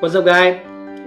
What's up guys?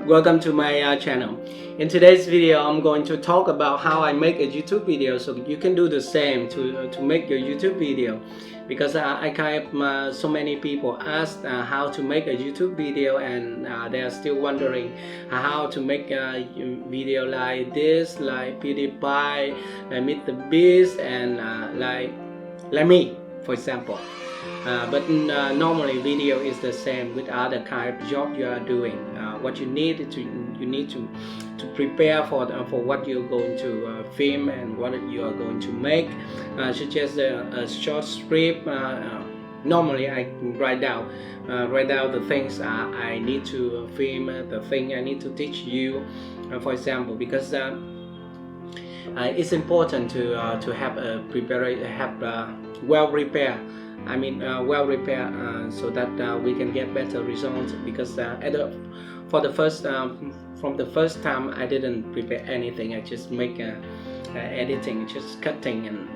Welcome to my channel. In today's video I'm going to talk about how I make a YouTube video so you can do the same to make your YouTube video, because so many people ask how to make a YouTube video, and they are still wondering how to make a video like this, like PewDiePie, like MrBeast, and like me, for example. But normally video is the same with other kind of job you are doing. What you need to prepare for what you're going to film and what you are going to make, such as a short script. Normally I write down the things I need to film, the thing I need to teach you, for example, because it's important to have a well prepared. Well prepared, so that we can get better results. Because from the first time I didn't prepare anything. I just make editing, just cutting and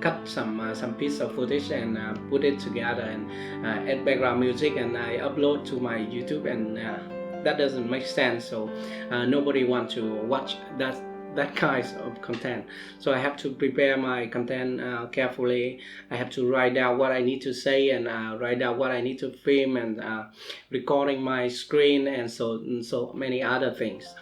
cut some piece of footage and put it together and add background music, and I upload to my YouTube, and that doesn't make sense. So nobody wants to watch that kind of content. So I have to prepare my content carefully. I have to write down what I need to say, and write down what I need to film, and recording my screen, and so many other things.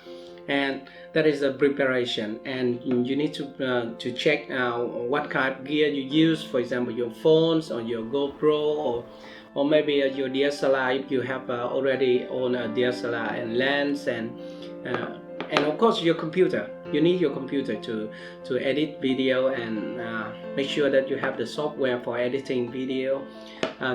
And that is the preparation. And you need to check what kind of gear you use. For example, your phones or your GoPro, or maybe your DSLR if you have already own a DSLR and lens, and of course your computer. You need your computer to edit video, and make sure that you have the software for editing video.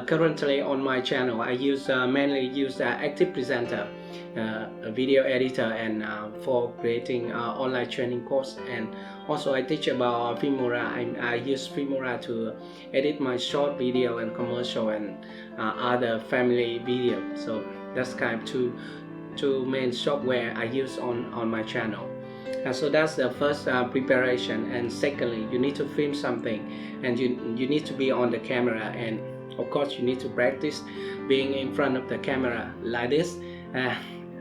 Currently on my channel I mainly use Active Presenter, a video editor, and for creating online training course. And also I teach about Filmora. I use Filmora to edit my short video and commercial and other family video. So that's kind of two main software I use on my channel. So that's the first preparation. And secondly, you need to film something, and you need to be on the camera, and of course you need to practice being in front of the camera like this.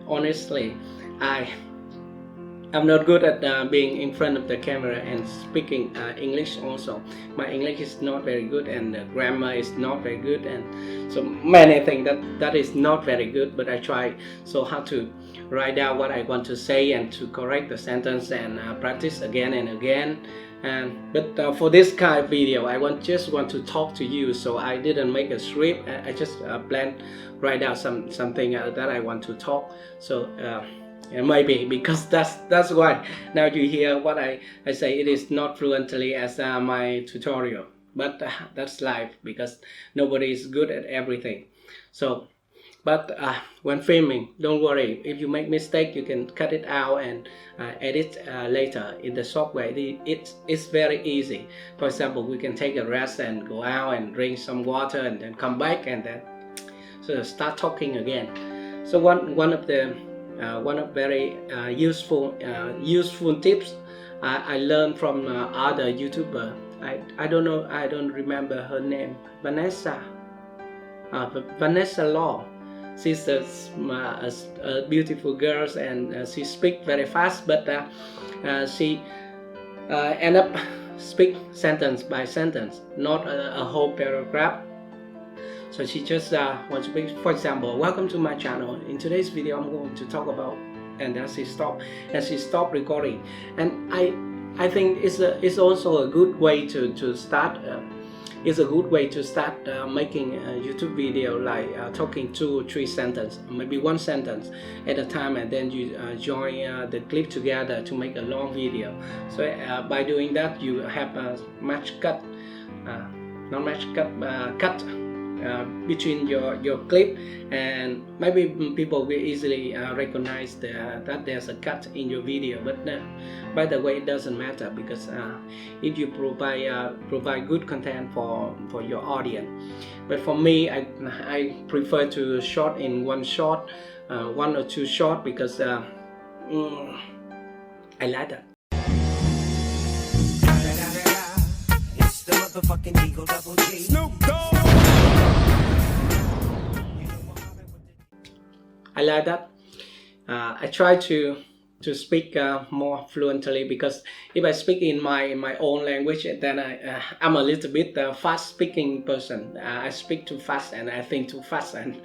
Honestly, I'm not good at being in front of the camera and speaking English also. My English is not very good, and the grammar is not very good, and so many things that is not very good. But I try so hard to write down what I want to say and to correct the sentence, and practice again and again. But for this kind of video I just want to talk to you, so I didn't make a script. I just write down something that I want to talk. So and maybe because that's why now you hear what I say. It is not fluently as my tutorial, but that's life, because nobody is good at everything. So but when filming, don't worry. If you make mistake, you can cut it out and edit later in the software. It's very easy. For example, we can take a rest and go out and drink some water, and then come back, and then start talking again. So one of very useful tips I learned from other YouTuber. I don't know. I don't remember her name. Vanessa Law. She's a beautiful girl, and she speaks very fast, but she end up speak sentence by sentence, not a whole paragraph. So she just wants to speak. For example, welcome to my channel. In today's video I'm going to talk about, and then she stopped recording. And I think it's also a good way to start. It's a good way to start making a YouTube video, like talking 2 or 3 sentences, maybe 1 sentence at a time, and then you join the clip together to make a long video. So by doing that, you have a cut between your clip, and maybe people will easily recognize that there's a cut in your video. But by the way, it doesn't matter, because if you provide good content for your audience. But for me, I prefer to shot in one shot, 1 or 2 shot, because I like that. It's the motherfucking Eagle Double G. Snoop Dogg. I like that. I try to speak more fluently, because if I speak in my own language, then I'm a little bit fast speaking person. I speak too fast and I think too fast, and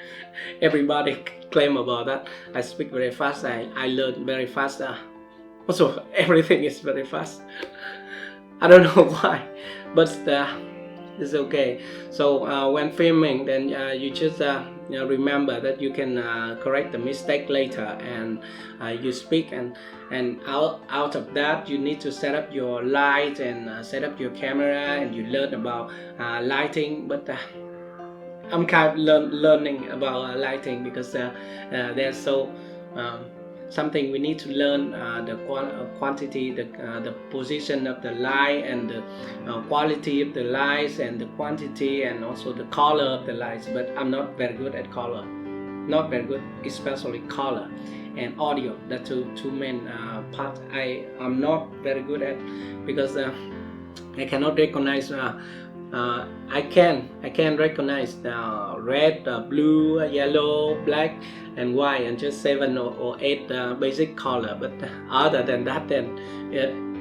everybody claim about that. I speak very fast. I learn very fast. Also, everything is very fast. I don't know why, but it's okay. So when filming, then you just remember that you can correct the mistake later, and you speak, and out of that you need to set up your light and set up your camera, and you learn about lighting. But I'm kind of learning about lighting, because there's so something we need to learn, the quantity, the position of the light, and the quality of the lights, and the quantity, and also the color of the lights. But I'm not very good at color, not very good, especially color and audio. The two main parts I'm not very good at, because I cannot recognize. I can recognize red, blue, yellow, black, and white, and just 7 or 8 basic color. But other than that, then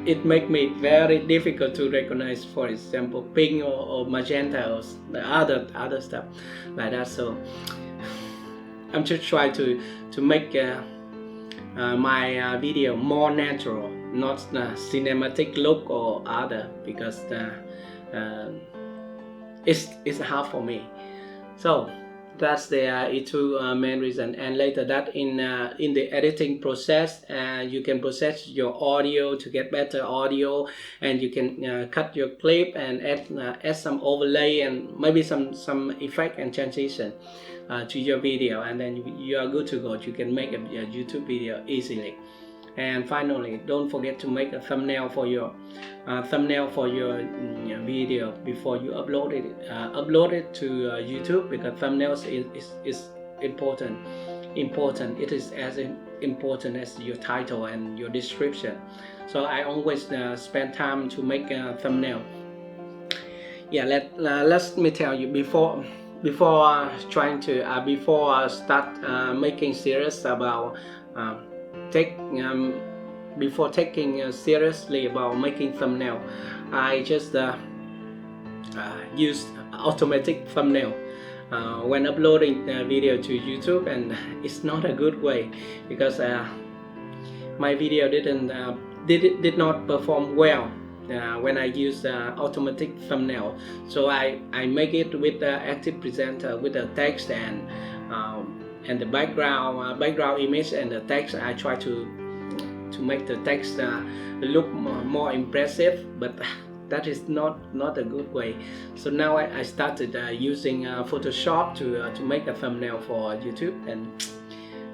it make me very difficult to recognize, for example, pink or magenta, or the other stuff like that. So I'm just trying to make my video more natural, not cinematic look or other, because it's hard for me. So that's the two main reason. And later that in the editing process, you can process your audio to get better audio, and you can cut your clip and add some overlay and maybe some effect and transition to your video, and then you are good to go. You can make a YouTube video easily. And finally, don't forget to make a thumbnail for your video before you upload it to YouTube, because thumbnails is important. It is as important as your title and your description. So I always spend time to make a thumbnail. Yeah, let me tell you, before start making serious about before taking seriously about making thumbnail, I just use automatic thumbnail when uploading video to YouTube, and it's not a good way, because my video did not perform well when I use automatic thumbnail. So I make it with the active presenter, with the text and the background image and the text. I try to make the text look more impressive, but that is not a good way. So now I started using Photoshop to make a thumbnail for YouTube, and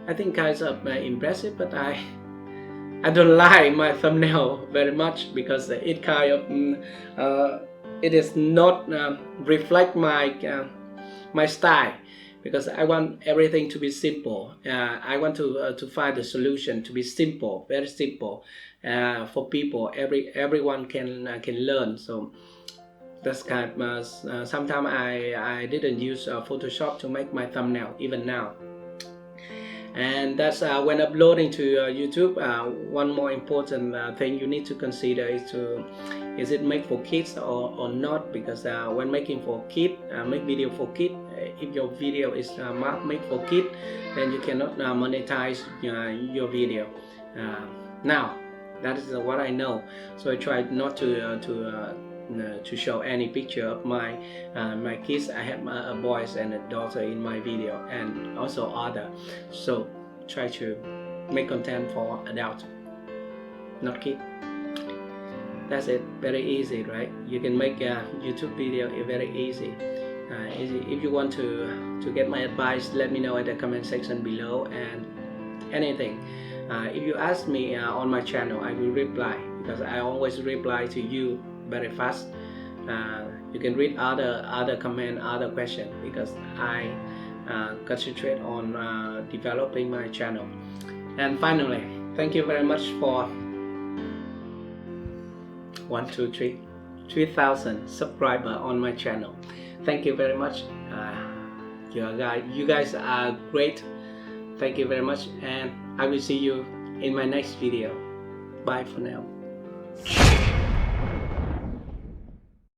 I think it's impressive, but I don't like my thumbnail very much, because it kind of it is not reflect my style, because I want everything to be simple. I want to find the solution to be simple, very simple, for people. Everyone can learn. So that's kind of sometimes I didn't use Photoshop to make my thumbnail even now. And that's when uploading to YouTube. One more important thing you need to consider is it made for kids or not? Because when making for kids, make video for kids, if your video is made for kids, then you cannot monetize your video. Now that is what I know, so I tried not to show any picture of my kids. I have a boy and a daughter in my video, and also other. So try to make content for adults, not kids. That's it. Very easy, right? You can make a YouTube video very easy. If you want to get my advice, let me know in the comment section below, and anything. If you ask me on my channel, I will reply, because I always reply to you very fast. You can read other comment, other question, because I concentrate on developing my channel. And finally, thank you very much for 3,000 subscribers on my channel. Thank you very much. You guys are great. Thank you very much, and I will see you in my next video. Bye for now.